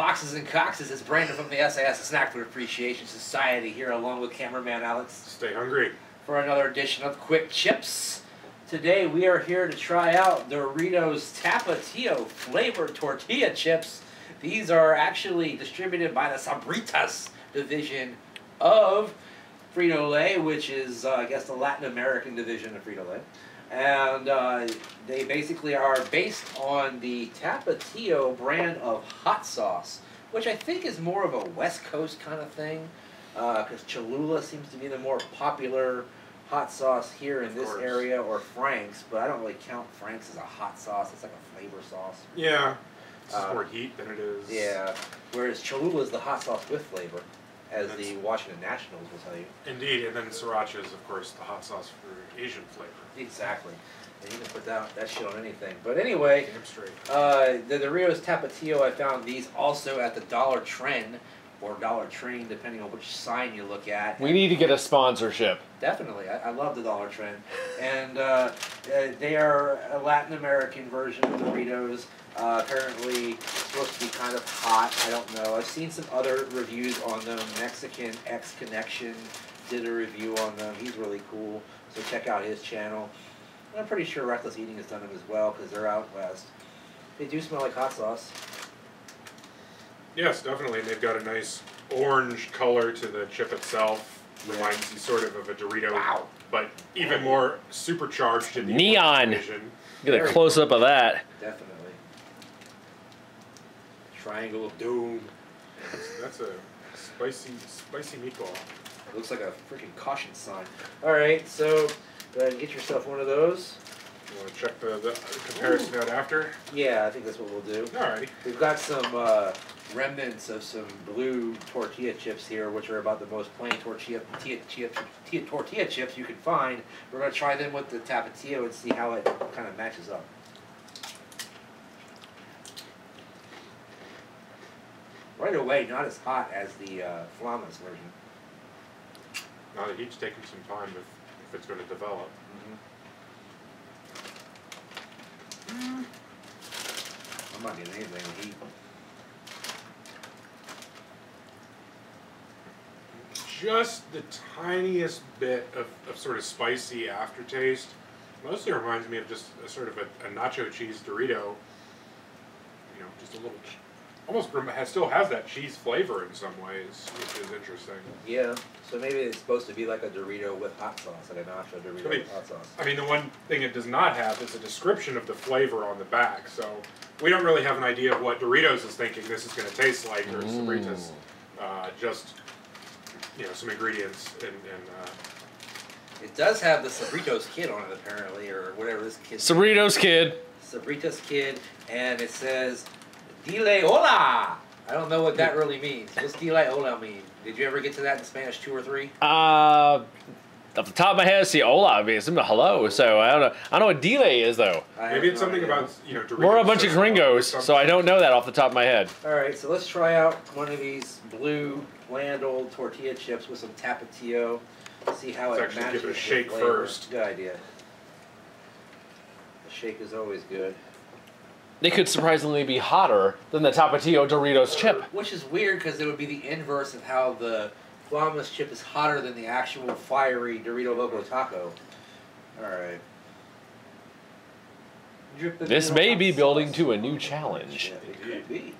Foxes and Coxes. It's Brandon from the sAs, Snack Food Appreciation Society, here along with cameraman Alex. Stay hungry. For another edition of QuickChips. Today we are here to try out Doritos Tapatio flavored tortilla chips. These are actually distributed by the Sabritas division of Frito-Lay, which is, I guess, the Latin American division of Frito-Lay. And they basically are based on the Tapatio brand of hot sauce, which I think is more of a West Coast kind of thing, because Cholula seems to be the more popular hot sauce here in this area, or Frank's, but I don't really count Frank's as a hot sauce. It's like a flavor sauce. Yeah, it's more heat than it is. Yeah, whereas Cholula is the hot sauce with flavor, as the Washington Nationals will tell you. Indeed, and then Sriracha is, of course, the hot sauce for Asian flavor. Exactly. And you can put that shit on anything. But anyway, damn straight. The Doritos Tapatio, I found these also at the Dollar Trend, or Dollar Train, depending on which sign you look at. We need to get a sponsorship. Definitely. I love the Dollar Trend. And they are a Latin American version of Doritos. Apparently supposed to be kind of hot. I don't know. I've seen some other reviews on them. Mexican X Connection did a review on them. He's really cool. So check out his channel. I'm pretty sure Reckless Eating has done them as well, because they're out west. They do smell like hot sauce. Yes, definitely. And they've got a nice orange color to the chip itself. Reminds you sort of a Dorito, but even more supercharged in the neon. Get a close up of that. Definitely. Triangle of Doom. That's a spicy meatball. It looks like a freaking caution sign. All right, so go ahead and get yourself one of those. You want to check the comparison out after? Yeah, I think that's what we'll do. Alrighty. We've got some remnants of some blue tortilla chips here, which are about the most plain tortilla chips you can find. We're going to try them with the Tapatio and see how it kind of matches up. Right away, not as hot as the Flamas version. Now the heat's taking some time if it's going to develop. I'm not getting anything with heat. Just the tiniest bit of sort of spicy aftertaste. Mostly reminds me of just a sort of a nacho cheese Dorito. You know, just a little, almost still has that cheese flavor in some ways, which is interesting. Yeah, so maybe it's supposed to be like a Dorito with hot sauce, like a nacho Dorito with hot sauce. I mean, the one thing it does not have is a description of the flavor on the back, so we don't really have an idea of what Doritos is thinking this is going to taste like, or Sabritas. Just, you know, some ingredients and it does have the Sabritos Kid on it, apparently, or whatever this kid. Sabritos Kid. Sabritas Kid, and it says Dile Hola. I don't know what that really means. What's Dile Hola mean? Did you ever get to that in Spanish 2 or 3? Off the top of my head, see hola means hello. So I don't know. I don't know what delay is though. Maybe it's something about, you know, Doritos. We're a bunch of gringos, so I don't know that off the top of my head. All right, so let's try out one of these blue bland old tortilla chips with some Tapatio. See how it matches. Give it a shake first. Good idea. A shake is always good. They could surprisingly be hotter than the Tapatio Doritos chip. Which is weird, because it would be the inverse of how the Flamas chip is hotter than the actual fiery Dorito Loco Taco. Alright. This may be building to a new challenge. Yeah, it could be.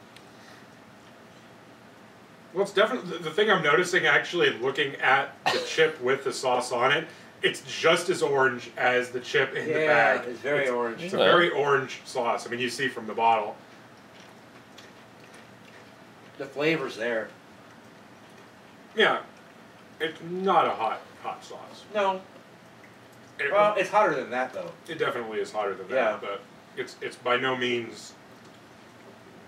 Well, it's definitely, the thing I'm noticing actually looking at the chip with the sauce on it, it's just as orange as the chip in the bag. Yeah, it's very orange. It's a very orange sauce. I mean, you see from the bottle. The flavor's there. Yeah, it's not a hot sauce. No. Well, it's hotter than that, though. It definitely is hotter than that, but it's by no means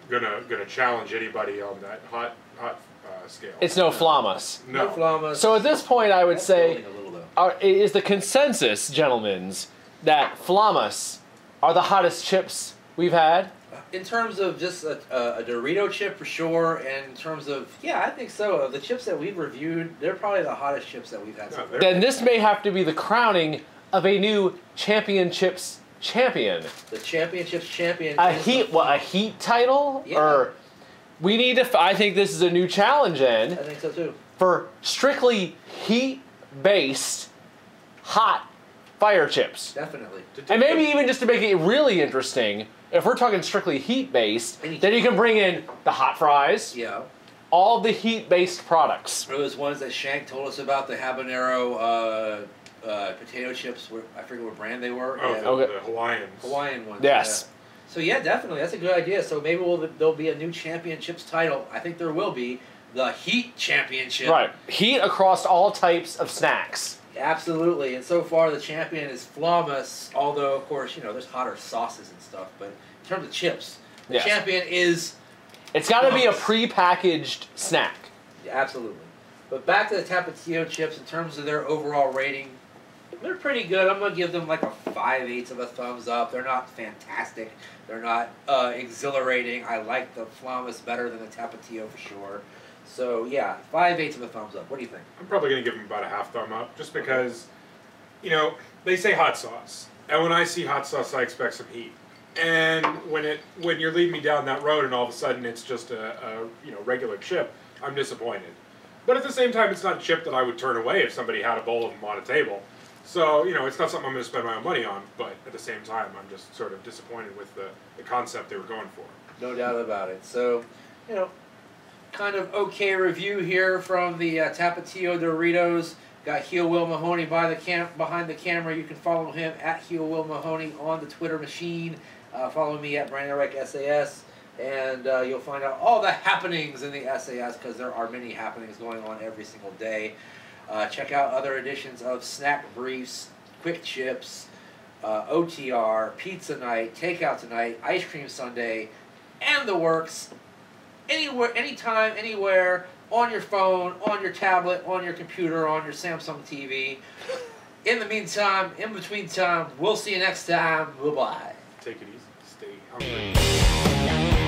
gonna challenge anybody on that hot scale. It's no Flamas. No Flamas. So at this point, I would say, little, is the consensus, gentlemen's, that Flamas are the hottest chips we've had? In terms of just a Dorito chip, for sure, and in terms of, yeah, I think so. The chips that we've reviewed, they're probably the hottest chips that we've had so far. Then this may have to be the crowning of a new championships champion. The championships champion. A heat title? Yeah. Or we need to. I think this is a new challenge, I think so too. for strictly heat-based hot fire chips. Definitely. And maybe even just to make it really interesting, if we're talking strictly heat-based, then you can bring in the hot fries, Yeah. all the heat-based products. Those ones that Shank told us about, the habanero potato chips. I forget what brand they were. Oh, Yeah. Okay. the Hawaiians. Hawaiian ones. Yes. Yeah. So yeah, definitely, that's a good idea. So maybe there'll be a new championships title. I think there will be the Heat Championship. Right. Heat across all types of snacks. Absolutely. And so far, the champion is Flawless. Although, of course, there's hotter sauces and stuff. But in terms of chips, the Yes. champion is. It's got to be a Flawless. pre-packaged snack. Yeah, absolutely. But back to the Tapatio chips, in terms of their overall rating, they're pretty good. I'm going to give them like a 5/8 of a thumbs up. They're not fantastic. They're not exhilarating. I like the Flawless better than the Tapatio for sure. So, yeah, 5/8 of a thumbs up. What do you think? I'm probably going to give them about a half thumb up, just because, they say hot sauce. And when I see hot sauce, I expect some heat. And when you're leading me down that road and all of a sudden it's just a regular chip, I'm disappointed. But at the same time, it's not a chip that I would turn away if somebody had a bowl of them on a table. So, it's not something I'm going to spend my own money on, but at the same time, I'm just sort of disappointed with the concept they were going for. No doubt about it. So, kind of okay review here from the Tapatio Doritos. Got Heel Will Mahoney behind the camera. You can follow him at Heel Will Mahoney on the Twitter machine. Follow me at Brandon Reich SAS. And you'll find out all the happenings in the SAS, because there are many happenings going on every single day. Check out other editions of Snack Briefs, QuickChips, OTR, Pizza Night, Takeout Tonight, Ice Cream Sunday, and the works. Anywhere, anytime, anywhere, on your phone, on your tablet, on your computer, on your Samsung TV. In the meantime, in between time, we'll see you next time. Bye-bye. Take it easy. Stay hungry.